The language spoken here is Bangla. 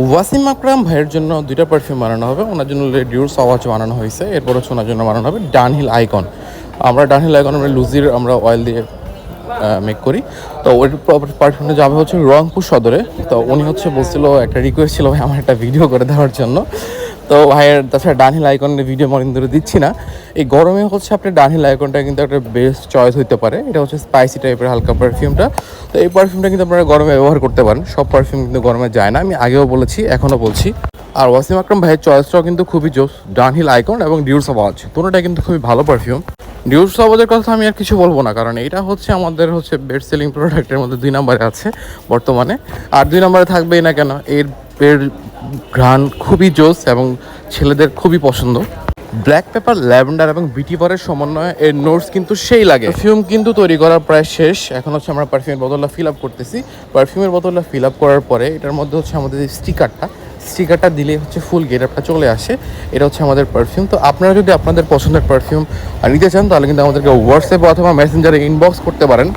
ওয়াসিম আকরাম ভাইয়ের জন্য দুইটা পারফিউম বানানো হবে। ওনার জন্য ডিউর সাওয়াচ বানানো হয়েছে, এরপর হচ্ছে ওনার জন্য বানানো হবে ডানহিল আইকন। আমরা ডানহিল আইকন আমরা লুজির আমরা অয়েল দিয়ে মেক করি। তো ওই পারফিউমটা যাবে হচ্ছে রংপুর সদরে। তো উনি হচ্ছে বলছিল, একটা রিকোয়েস্ট ছিল ভাই আমার একটা ভিডিও করে দেওয়ার জন্য। তো ভাইয়ের তাছাড়া ডানহিল আইকনের ভিডিও মনে ধরে দিচ্ছি না। এই গরমে হচ্ছে আপনি ডানহিল আইকনটা কিন্তু একটা বেস্ট চয়েস হতে পারে। এটা হচ্ছে স্পাইসি টাইপের হালকা পারফিউমটা। তো এই পারফিউমটা কিন্তু আপনারা গরমে ব্যবহার করতে পারেন। সব পারফিউম কিন্তু গরমে যায় না, আমি আগেও বলেছি এখনও বলছি। আর ওয়াসিম আকরাম ভাইয়ের চয়েসটাও কিন্তু খুবই জোস। ডানহিল আইকন এবং ডিউর সাওয়াজ দুটোটা কিন্তু খুবই ভালো পারফিউম। ডিউর সাওয়াজের কথা আমি আর কিছু বলবো না, কারণ এটা হচ্ছে আমাদের হচ্ছে বেস্ট সেলিং প্রোডাক্টের মধ্যে 2 নম্বরে আছে বর্তমানে। আর 2 নম্বরে থাকবেই না কেন, এর ঘ্রাণ খুবই জোস এবং ছেলেদের খুবই পছন্দ। ব্ল্যাক পেপার, ল্যাভেন্ডার এবং বিটিভারের সমন্বয়ে এর নোটস কিন্তু সেই লাগে। পারফিউম কিন্তু তৈরি করা প্রায় শেষ। এখন হচ্ছে আমরা পারফিউমের বোতলটা ফিল আপ করতেছি। পারফিউমের বোতলটা ফিল আপ করার পরে এটার মধ্যে হচ্ছে আমাদের যে স্টিকারটা দিলে হচ্ছে ফুল গেট আপটা চলে আসে। এটা হচ্ছে আমাদের পারফিউম। তো আপনারা যদি আপনাদের পছন্দের পারফিউম নিতে চান তাহলে কিন্তু আমাদেরকে হোয়াটসঅ্যাপে অথবা মেসেঞ্জারে ইনবক্স করতে পারেন।